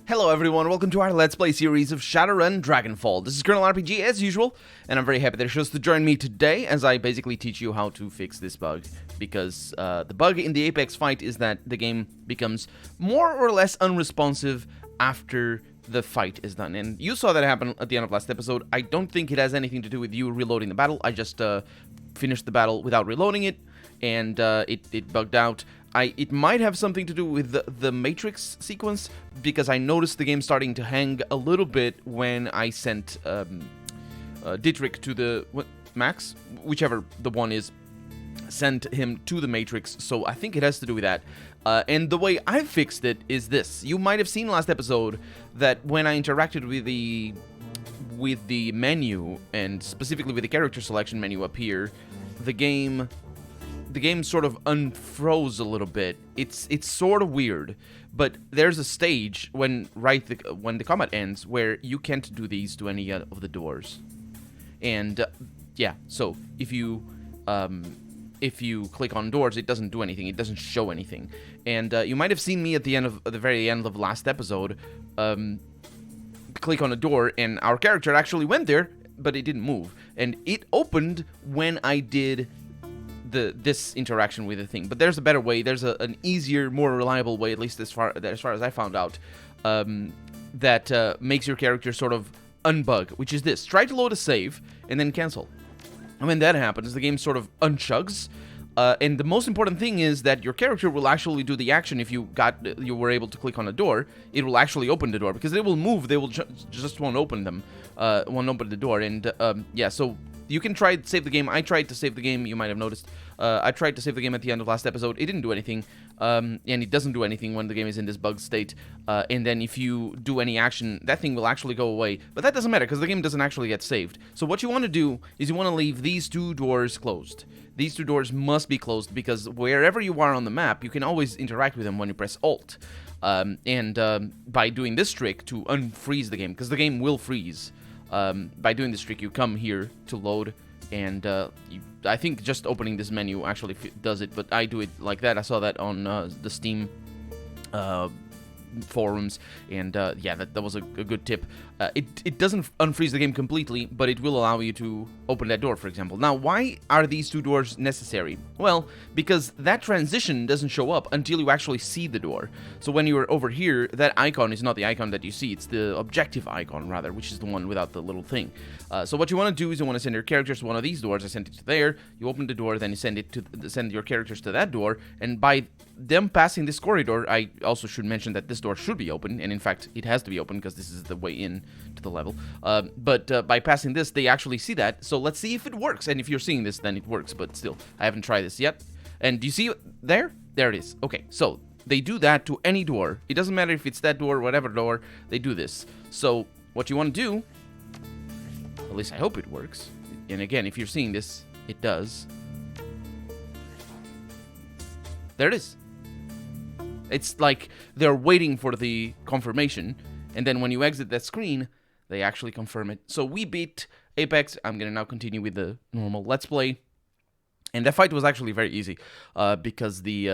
Hello everyone, welcome to our Let's Play series of Shadowrun Dragonfall. This is Colonel RPG as usual, and I'm very happy that you're chose to join me today as I basically teach you how to fix this bug. Because the bug in the Apex fight is that the game becomes more or less unresponsive after the fight is done. And you saw that happen at the end of last episode. I don't think it has anything to do with you reloading the battle. I just finished the battle without reloading it, and it bugged out. It might have something to do with the Matrix sequence, because I noticed the game starting to hang a little bit when I sent Dietrich to the... Max? Whichever the one is, sent him to the Matrix, so I think it has to do with that. And the way I fixed it is this. You might have seen last episode that when I interacted with the menu, and specifically with the character selection menu up here, the game sort of unfroze a little bit. It's sort of weird, but there's a stage when the combat ends where you can't do these to any of the doors. And yeah, so if you click on doors, it doesn't do anything. It doesn't show anything. And you might have seen me at the very end of last episode click on a door, and our character actually went there, but it didn't move. And it opened when I did this interaction with the thing. But there's a better way. There's an easier, more reliable way, at least as far as I found out, that makes your character sort of unbug, which is this. Try to load a save and then cancel. And when that happens, the game sort of unchugs. And the most important thing is that your character will actually do the action. If you were able to click on a door, it will actually open the door, because they will move. They will just won't open them. Won't open the door. And yeah, so you can try to save the game. I tried to save the game. You might have noticed. I tried to save the game at the end of last episode. It didn't do anything. And it doesn't do anything when the game is in this bug state. And then if you do any action, that thing will actually go away. But that doesn't matter, because the game doesn't actually get saved. So what you want to do is you want to leave these two doors closed. These two doors must be closed, because wherever you are on the map, you can always interact with them when you press Alt. By doing this trick to unfreeze the game, because the game will freeze. By doing this trick, you come here to load, and I think just opening this menu actually does it, but I do it like that. I saw that on the Steam forums, and yeah, that was a good tip. It doesn't unfreeze the game completely, but it will allow you to open that door, for example. Now, why are these two doors necessary? Well, because that transition doesn't show up until you actually see the door. So when you're over here, that icon is not the icon that you see, it's the objective icon, rather, which is the one without the little thing. So what you want to do is you want to send your characters to one of these doors. I sent it to there, you open the door, then you send your characters to that door, and by them passing this corridor, I also should mention that this door should be open, and in fact, it has to be open, because this is the way in to the level. But by passing this, they actually see that, so let's see if it works. And if you're seeing this, then it works, but still, I haven't tried this yet. And do you see it there? There it is. Okay, so they do that to any door. It doesn't matter if it's that door or whatever door, they do this. So what you want to do, at least I hope it works, and again, if you're seeing this, it does. There it is. It's like they're waiting for the confirmation, and then when you exit that screen, they actually confirm it. So we beat Apex. I'm going to now continue with the normal Let's Play. And that fight was actually very easy, because the...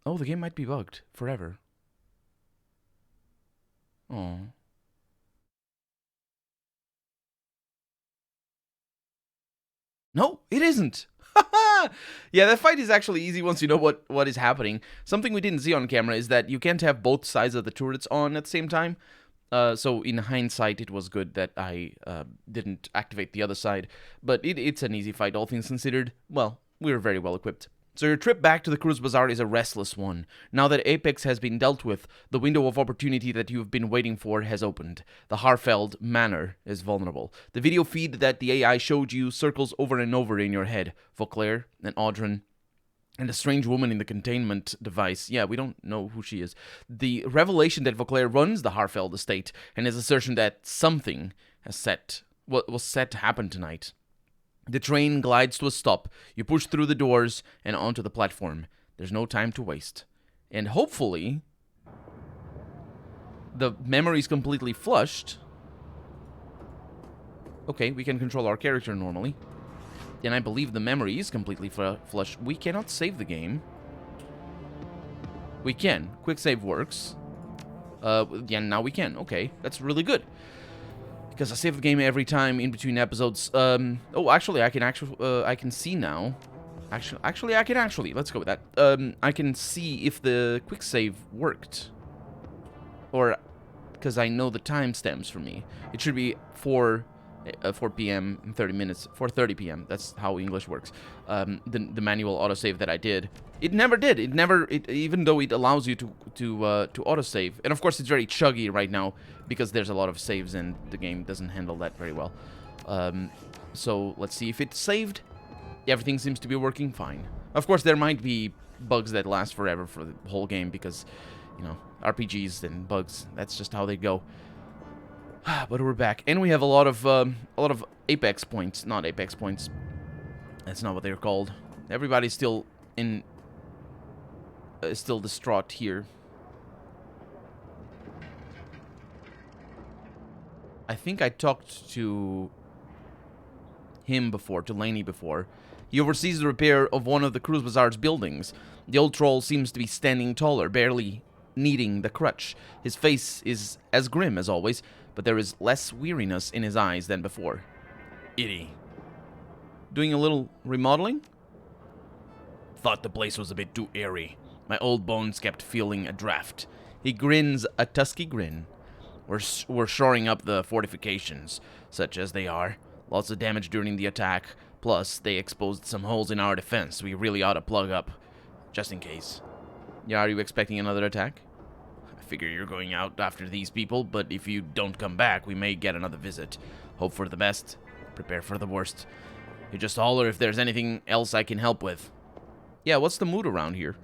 Oh, the game might be bugged forever. Oh. No, it isn't. Yeah, that fight is actually easy once you know what is happening. Something we didn't see on camera is that you can't have both sides of the turrets on at the same time. So in hindsight, it was good that I didn't activate the other side. But it's an easy fight, all things considered. Well, we were very well equipped. So your trip back to the Cruz Bazaar is a restless one. Now that Apex has been dealt with, the window of opportunity that you've been waiting for has opened. The Harfeld Manor is vulnerable. The video feed that the AI showed you circles over and over in your head. Vauclair and Audron and a strange woman in the containment device. Yeah, we don't know who she is. The revelation that Vauclair runs the Harfeld estate, and his assertion that something was set to happen tonight. The train glides to a stop. You push through the doors and onto the platform. There's no time to waste. And hopefully, the memory is completely flushed. Okay, we can control our character normally. And I believe the memory is completely flushed. We cannot save the game. We can. Quick save works. Yeah, now we can. Okay, that's really good. Because I save the game every time in between episodes. Oh, actually, I can see now. Actually, I can actually. Let's go with that. I can see if the quick save worked. Or, because I know the timestamps for me. It should be 4 p.m. in 30 minutes. 4:30 p.m. That's how English works. The manual autosave that I did. It never did. Even though it allows you to autosave. And of course, it's very chuggy right now because there's a lot of saves and the game doesn't handle that very well. So let's see if it's saved. Everything seems to be working fine. Of course, there might be bugs that last forever for the whole game because, you know, RPGs and bugs. That's just how they go. But we're back, and we have a lot of Apex points. Not Apex points. That's not what they're called. Everybody's still still distraught here. I think I talked to him before, to Laney before. He oversees the repair of one of the Cruise Bazaar's buildings. The old troll seems to be standing taller, barely needing the crutch. His face is as grim as always, but there is less weariness in his eyes than before. Itty. Doing a little remodeling? Thought the place was a bit too airy. My old bones kept feeling a draft. He grins a tusky grin. We're shoring up the fortifications, such as they are. Lots of damage during the attack. Plus, they exposed some holes in our defense we really ought to plug up, just in case. Yeah, are you expecting another attack? I figure you're going out after these people, but if you don't come back, we may get another visit. Hope for the best. Prepare for the worst. You just holler if there's anything else I can help with. Yeah, what's the mood around here?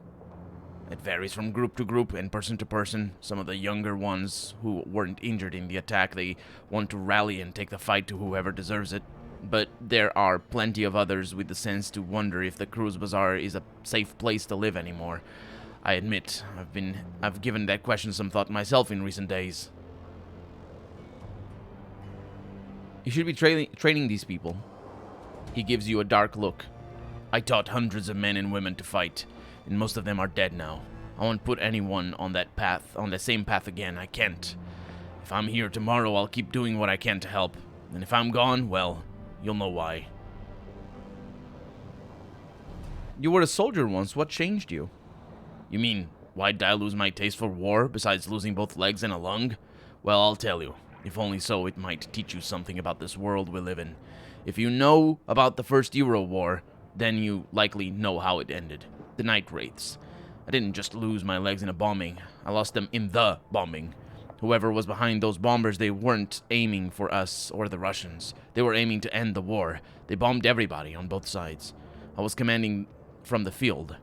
It varies from group to group and person to person. Some of the younger ones who weren't injured in the attack, they want to rally and take the fight to whoever deserves it. But there are plenty of others with the sense to wonder if the Cruise Bazaar is a safe place to live anymore. I admit, I've given that question some thought myself in recent days. You should be training these people. He gives you a dark look. I taught hundreds of men and women to fight, and most of them are dead now. I won't put anyone on that path, on the same path again. I can't. If I'm here tomorrow, I'll keep doing what I can to help. And if I'm gone, well, you'll know why. You were a soldier once. What changed you? You mean, why did I lose my taste for war, besides losing both legs and a lung? Well, I'll tell you. If only so, it might teach you something about this world we live in. If you know about the First Euro War, then you likely know how it ended. The night wraiths. I didn't just lose my legs in a bombing. I lost them in the bombing. Whoever was behind those bombers, they weren't aiming for us or the Russians. They were aiming to end the war. They bombed everybody on both sides. I was commanding from the field,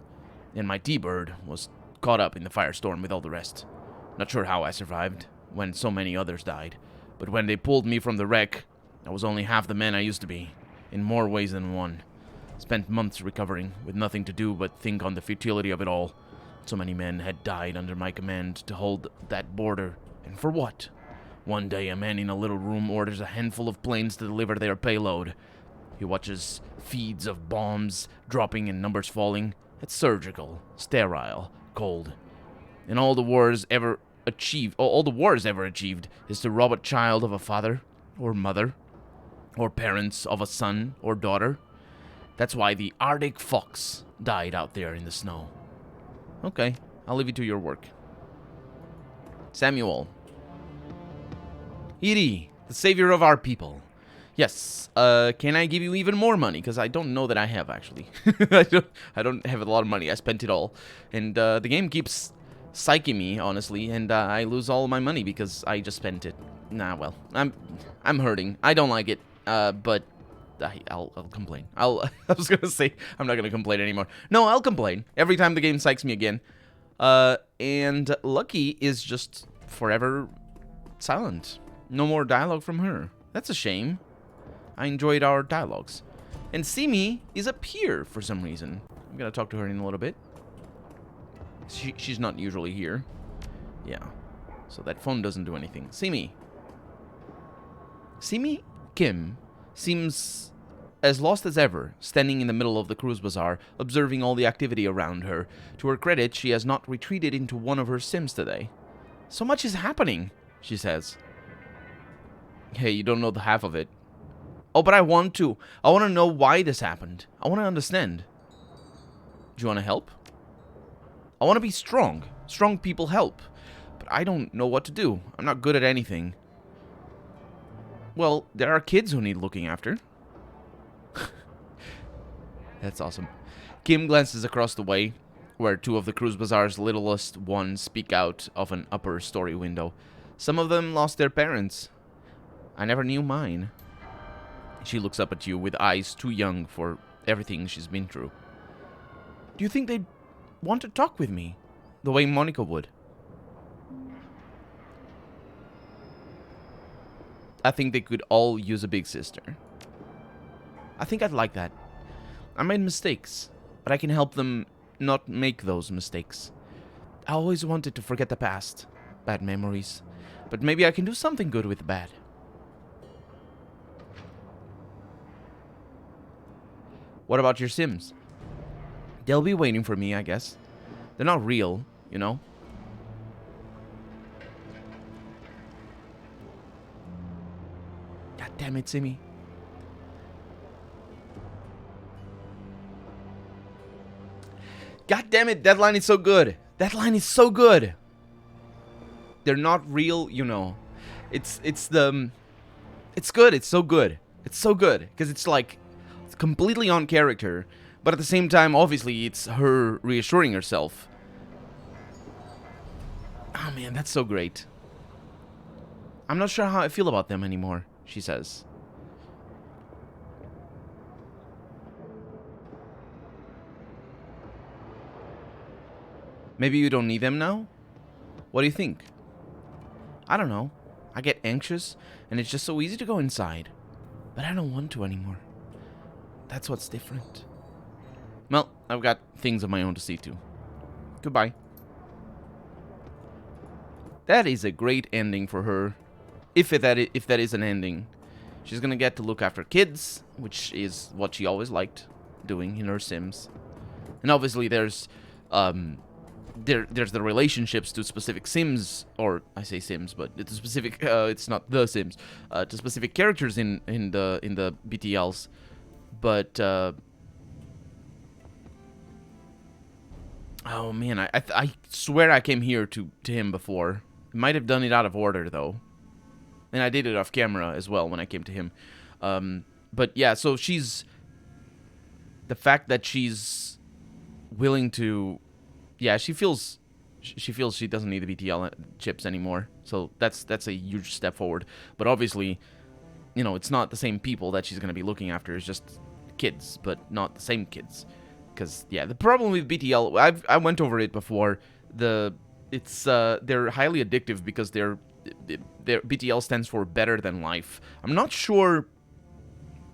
and my T-Bird was caught up in the firestorm with all the rest. Not sure how I survived when so many others died, but when they pulled me from the wreck, I was only half the man I used to be, in more ways than one. Spent months recovering, with nothing to do but think on the futility of it all. So many men had died under my command to hold that border, and for what? One day a man in a little room orders a handful of planes to deliver their payload. He watches feeds of bombs dropping and numbers falling. It's surgical, sterile, cold. And all the wars ever achieved is to rob a child of a father or mother, or parents of a son or daughter. That's why the Arctic fox died out there in the snow. Okay, I'll leave you to your work. Samuel. Iri, the savior of our people. Yes, can I give you even more money? Because I don't know that I have, actually. I don't have a lot of money. I spent it all. And the game keeps psyching me, honestly, and I lose all my money because I just spent it. Nah, well, I'm hurting. I don't like it, but I'll complain. I was gonna say I'm not gonna complain anymore. No, I'll complain every time the game psychs me again. And Lucky is just forever silent. No more dialogue from her. That's a shame. I enjoyed our dialogues. And Simi is up here for some reason. I'm gonna talk to her in a little bit. She's not usually here. Yeah. So that phone doesn't do anything. Simi. Simi Kim seems as lost as ever, standing in the middle of the Cruise Bazaar, observing all the activity around her. To her credit, she has not retreated into one of her sims today. So much is happening, she says. Hey, you don't know the half of it. Oh, but I want to. I want to know why this happened. I want to understand. Do you want to help? I want to be strong. Strong people help. But I don't know what to do. I'm not good at anything. Well, there are kids who need looking after. That's awesome. Kim glances across the way, where two of the cruise bazaar's littlest ones speak out of an upper story window. Some of them lost their parents. I never knew mine. She looks up at you with eyes too young for everything she's been through. Do you think they'd want to talk with me, the way Monica would? I think they could all use a big sister. I think I'd like that. I made mistakes, but I can help them not make those mistakes. I always wanted to forget the past, bad memories, but maybe I can do something good with the bad. What about your Sims? They'll be waiting for me, I guess. They're not real, you know? God damn it, Simi. God damn it, that line is so good. That line is so good. They're not real, you know. It's good. It's so good. It's so good because it's like it's completely on character, but at the same time, obviously, it's her reassuring herself. Oh man, that's so great. I'm not sure how I feel about them anymore, she says. Maybe you don't need them now? What do you think? I don't know. I get anxious, and it's just so easy to go inside. But I don't want to anymore. That's what's different. Well, I've got things of my own to see to. Goodbye. That is a great ending for her. If that is an ending. She's gonna get to look after kids, which is what she always liked doing in her Sims. And obviously there's the relationships to specific Sims, or I say Sims, but it's specific. It's not the Sims. To specific characters in the BTLs, but oh man, I swear I came here to him before. Might have done it out of order though, and I did it off camera as well when I came to him. But yeah, so she's the fact that she's willing to. Yeah, she feels she doesn't need the BTL chips anymore. So that's a huge step forward. But obviously, you know, it's not the same people that she's going to be looking after. It's just kids, but not the same kids. Because yeah, the problem with BTL, I went over it before. They're highly addictive because their BTL stands for better than life. I'm not sure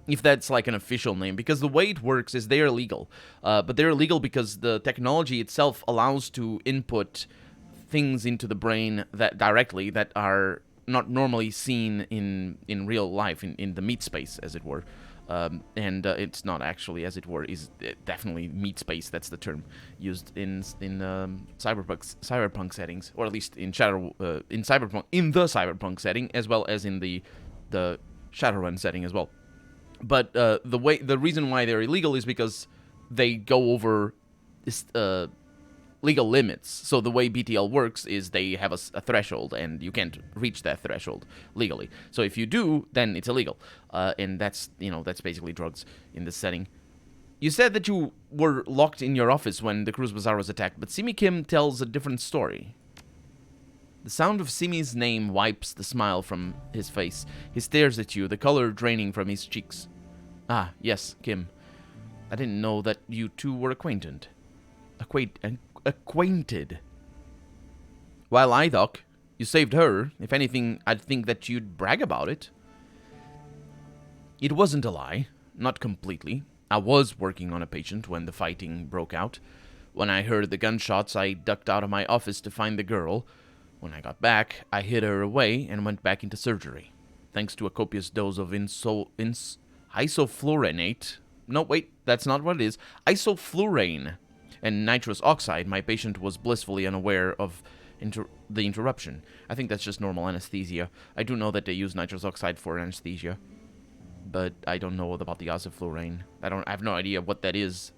if that's like an official name, because the way it works is they are legal. But they're illegal because the technology itself allows to input things into the brain that directly that are not normally seen in real life, in the meat space, as it were. And it's not actually, as it were, is definitely meat space. That's the term used in cyberpunk settings, or at least in the cyberpunk setting, as well as in the Shadowrun setting as well. But the reason why they're illegal is because they go over legal limits. So the way BTL works is they have a threshold, and you can't reach that threshold legally. So if you do, then it's illegal, and that's basically drugs in this setting. You said that you were locked in your office when the Cruise Bazaar was attacked, but Simi Kim tells a different story. The sound of Simi's name wipes the smile from his face. He stares at you, the color draining from his cheeks. Ah, yes, Kim. I didn't know that you two were acquainted. Acquainted. Well, I thought you saved her. If anything, I'd think that you'd brag about it. It wasn't a lie. Not completely. I was working on a patient when the fighting broke out. When I heard the gunshots, I ducked out of my office to find the girl. When I got back, I hid her away and went back into surgery. Thanks to a copious dose of isofluorinate. No, wait, that's not what it is. Isoflurane and nitrous oxide, my patient was blissfully unaware of the interruption. I think that's just normal anesthesia. I do know that they use nitrous oxide for anesthesia, but I don't know about the isoflurane. I have no idea what that is.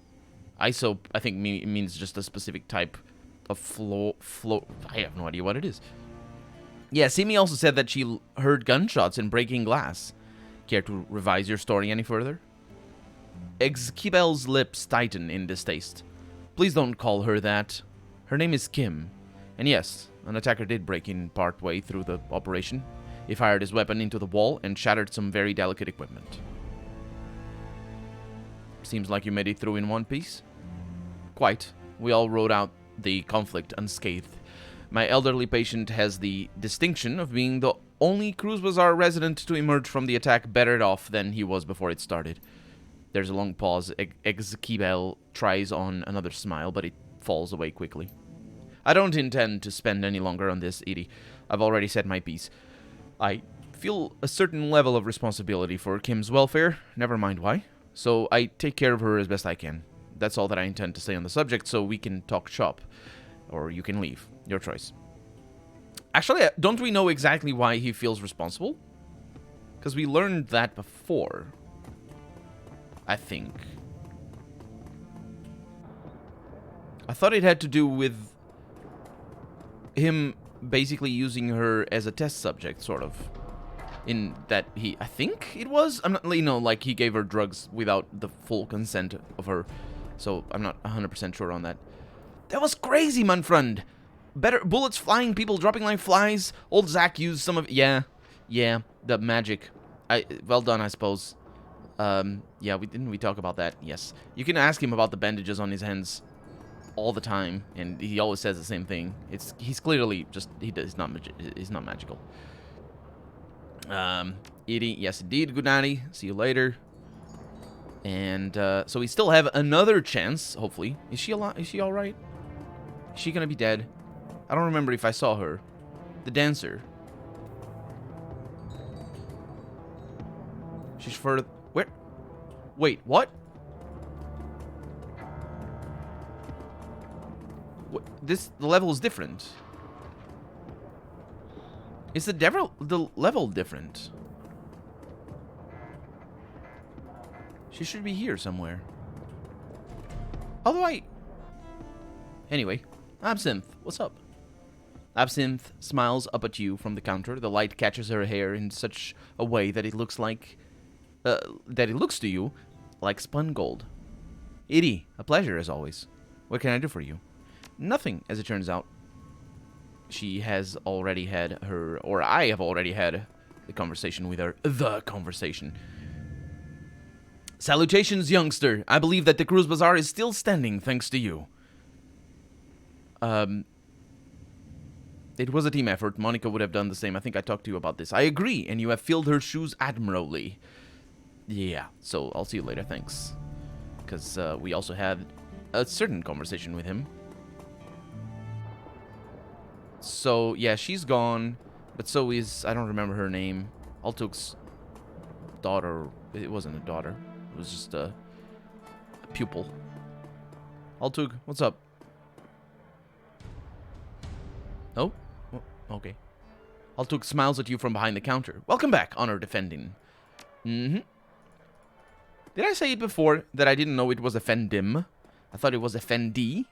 Iso, I think, means just a specific type of flow. I have no idea what it is. Yeah, Simi also said that she heard gunshots and breaking glass. Care to revise your story any further? Eubel's lips tighten in distaste. Please don't call her that. Her name is Kim. And yes, an attacker did break in partway through the operation. He fired his weapon into the wall and shattered some very delicate equipment. Seems like you made it through in one piece. Quite. We all rode out the conflict unscathed. My elderly patient has the distinction of being the only Cruz Bazaar resident to emerge from the attack better off than he was before it started. There's a long pause. Eubel tries on another smile, but it falls away quickly. I don't intend to spend any longer on this, Edie. I've already said my piece. I feel a certain level of responsibility for Kim's welfare, never mind why, so I take care of her as best I can. That's all that I intend to say on the subject, so we can talk shop. Or you can leave. Your choice. Actually, don't we know exactly why he feels responsible? Because we learned that before. I think. I thought it had to do with him basically using her as a test subject, sort of. In that I think it was? I'm not, like he gave her drugs without the full consent of her. So I'm not 100% sure on that. That was crazy, my friend. Better bullets flying, people dropping like flies. Old Zack used some of... Yeah, the magic. Well done, I suppose. Yeah, we talk about that? Yes. You can ask him about the bandages on his hands all the time, and he always says the same thing. He's clearly just... He's not magical. Edie, yes indeed, good nighty. See you later. And, so we still have another chance, hopefully. Is she alive? Is she alright? Is she gonna be dead? I don't remember if I saw her. The dancer. She's further... Where? Wait, what? The level is different. Is the level different? She should be here somewhere. Although Anyway, Absinthe, what's up? Absinthe smiles up at you from the counter. The light catches her hair in such a way that it looks like... that it looks to you like spun gold. Edie, a pleasure as always. What can I do for you? Nothing, as it turns out. She has already had her... Or I have already had the conversation with her. The conversation. Salutations, youngster. I believe that the Cruz Bazaar is still standing thanks to you. It was a team effort. Monica would have done the same. I think I talked to you about this. I agree, and you have filled her shoes admirably. Yeah, so I'll see you later, thanks. Because we also had a certain conversation with him. So, yeah, she's gone. But so is... I don't remember her name. Altuk's daughter. It wasn't a daughter. It was just a pupil. Altuk, what's up? Oh? Okay. Altuk smiles at you from behind the counter. Welcome back, honor defending. Did I say it before that I didn't know it was Effendim? I thought it was Effendi.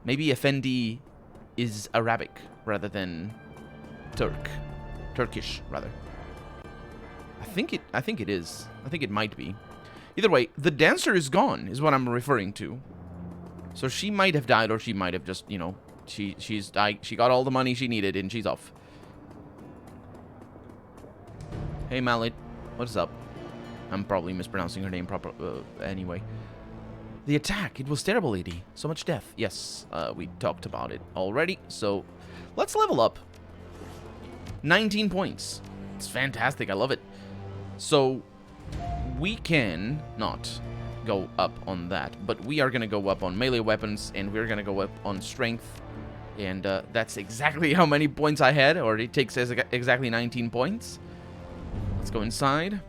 Maybe Effendi is Arabic rather than Turkish, rather. I think it is. I think it might be. Either way, the dancer is gone, is what I'm referring to. So she might have died, or she might have just, you know, she's died. She got all the money she needed, and she's off. Hey, Mallet. What's up? I'm probably mispronouncing her name anyway. The attack. It was terrible, lady. So much death. Yes, we talked about it already. So, let's level up. 19 points. It's fantastic. I love it. So, we can not go up on that, but we are going to go up on melee weapons, and we're going to go up on strength. And that's exactly how many points I had, or it takes exactly 19 points. Let's go inside.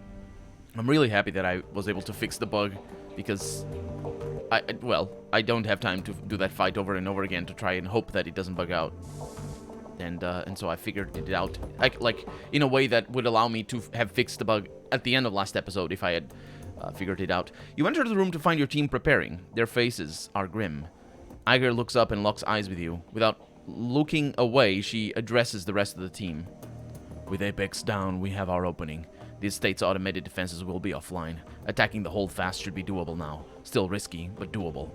I'm really happy that I was able to fix the bug, because I don't have time to do that fight over and over again to try and hope that it doesn't bug out. And so I figured it out, like in a way that would allow me to have fixed the bug at the end of last episode if I had figured it out. You enter the room to find your team preparing. Their faces are grim. Iger looks up and locks eyes with you. Without looking away, she addresses the rest of the team. With Apex down, we have our opening. The estate's automated defenses will be offline. Attacking the holdfast should be doable now. Still risky, but doable.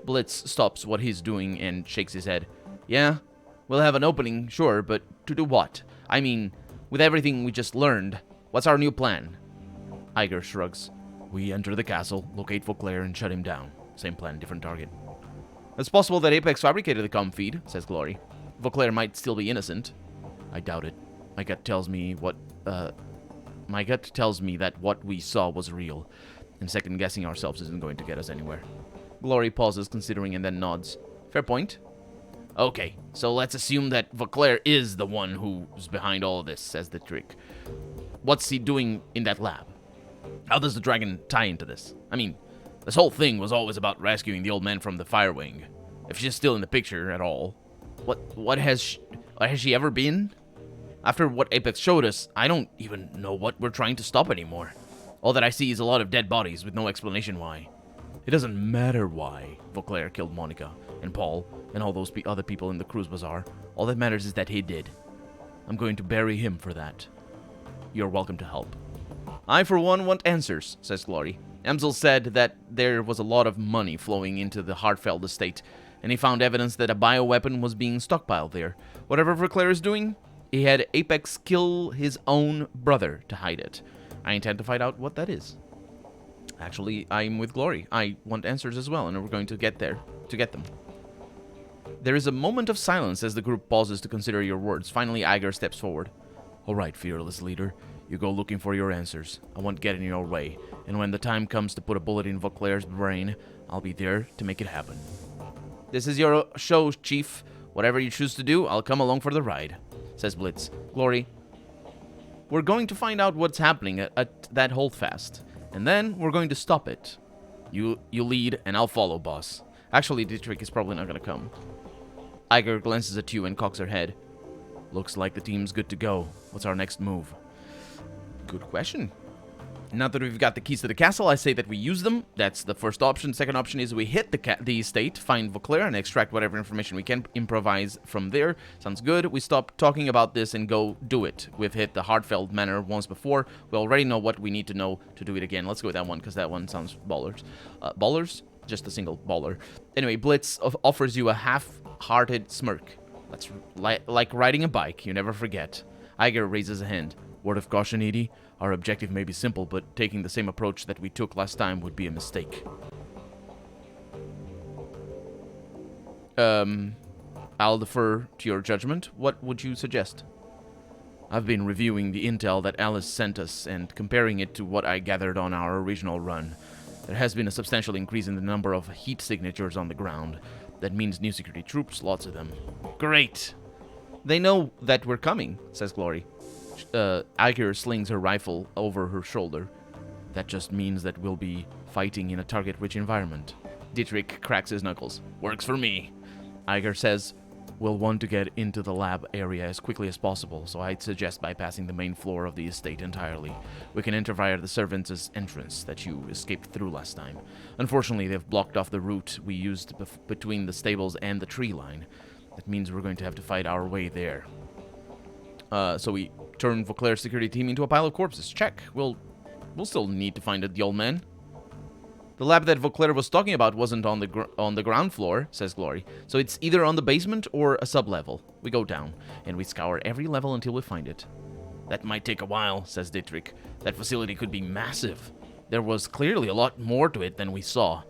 Blitz stops what he's doing and shakes his head. Yeah, we'll have an opening, sure, but to do what? I mean, with everything we just learned, what's our new plan? Iger shrugs. We enter the castle, locate Vauclair, and shut him down. Same plan, different target. It's possible that Apex fabricated the comm feed, says Glory. Vauclair might still be innocent. I doubt it. My gut tells me that what we saw was real, and second-guessing ourselves isn't going to get us anywhere. Glory pauses, considering, and then nods. Fair point. Okay, so let's assume that Vauclair is the one who's behind all of this, says the trick. What's he doing in that lab? How does the dragon tie into this? I mean, this whole thing was always about rescuing the old man from the fire wing. If she's still in the picture at all, what has she ever been? After what Apex showed us, I don't even know what we're trying to stop anymore. All that I see is a lot of dead bodies with no explanation why. It doesn't matter why Vauclair killed Monica and Paul and all those other people in the cruise bazaar. All that matters is that he did. I'm going to bury him for that. You're welcome to help. I, for one, want answers, says Glory. Emsel said that there was a lot of money flowing into the Hartfeld estate, and he found evidence that a bioweapon was being stockpiled there. Whatever Vauclair is doing, he had Apex kill his own brother to hide it. I intend to find out what that is. Actually, I'm with Glory. I want answers as well, and we're going to get them. There is a moment of silence as the group pauses to consider your words. Finally, Iger steps forward. All right, fearless leader. You go looking for your answers. I won't get in your way. And when the time comes to put a bullet in Vauclair's brain, I'll be there to make it happen. This is your show, Chief. Whatever you choose to do, I'll come along for the ride, says Blitz. Glory, we're going to find out what's happening at that holdfast. And then we're going to stop it. You lead, and I'll follow, boss. Actually, Dietrich is probably not going to come. Iger glances at you and cocks her head. Looks like the team's good to go. What's our next move? Good question. Now that we've got the keys to the castle, I say that we use them. That's the first option. Second option is we hit the estate, find Vauclair, and extract whatever information we can, improvise from there. Sounds good. We stop talking about this and go do it. We've hit the Hartfeld Manor once before. We already know what we need to know to do it again. Let's go with that one, because that one sounds ballers. Ballers? Just a single baller. Anyway, Blitz offers you a half-hearted smirk. That's like riding a bike. You never forget. Iger raises a hand. Word of caution, Edie. Our objective may be simple, but taking the same approach that we took last time would be a mistake. I'll defer to your judgment. What would you suggest? I've been reviewing the intel that Alice sent us and comparing it to what I gathered on our original run. There has been a substantial increase in the number of heat signatures on the ground. That means new security troops, lots of them. Great! They know that we're coming, says Glory. Iger slings her rifle over her shoulder. That just means that we'll be fighting in a target-rich environment. Dietrich cracks his knuckles. Works for me. Iger says, we'll want to get into the lab area as quickly as possible, so I'd suggest bypassing the main floor of the estate entirely. We can enter via the servants' entrance that you escaped through last time. Unfortunately, they've blocked off the route we used between the stables and the tree line. That means we're going to have to fight our way there. So we turn Vauclair's security team into a pile of corpses. Check. We'll still need to find the old man. The lab that Vauclair was talking about wasn't on the ground floor, says Glory. So it's either on the basement or a sub-level. We go down, and we scour every level until we find it. That might take a while, says Dietrich. That facility could be massive. There was clearly a lot more to it than we saw.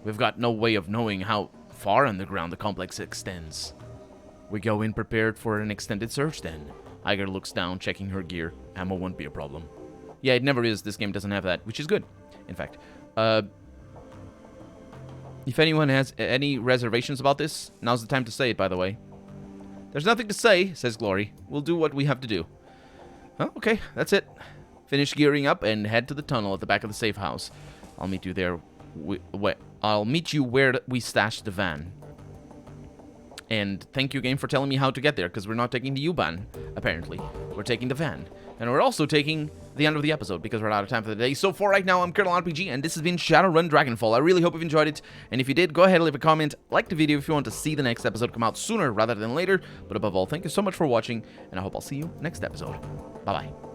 We've got no way of knowing how far underground the complex extends. We go in prepared for an extended search then. Iger looks down, checking her gear. Ammo won't be a problem. Yeah, it never is. This game doesn't have that, which is good, in fact. If anyone has any reservations about this, now's the time to say it, by the way. There's nothing to say, says Glory. We'll do what we have to do. Oh, okay, that's it. Finish gearing up and head to the tunnel at the back of the safe house. I'll meet you there. I'll meet you where we stashed the van. And thank you, game, for telling me how to get there, because we're not taking the U-Bahn, apparently. We're taking the van. And we're also taking the end of the episode, because we're out of time for the day. So for right now, I'm Colonel RPG, and this has been Shadowrun Dragonfall. I really hope you've enjoyed it, and if you did, go ahead and leave a comment, like the video if you want to see the next episode come out sooner rather than later. But above all, thank you so much for watching, and I hope I'll see you next episode. Bye-bye.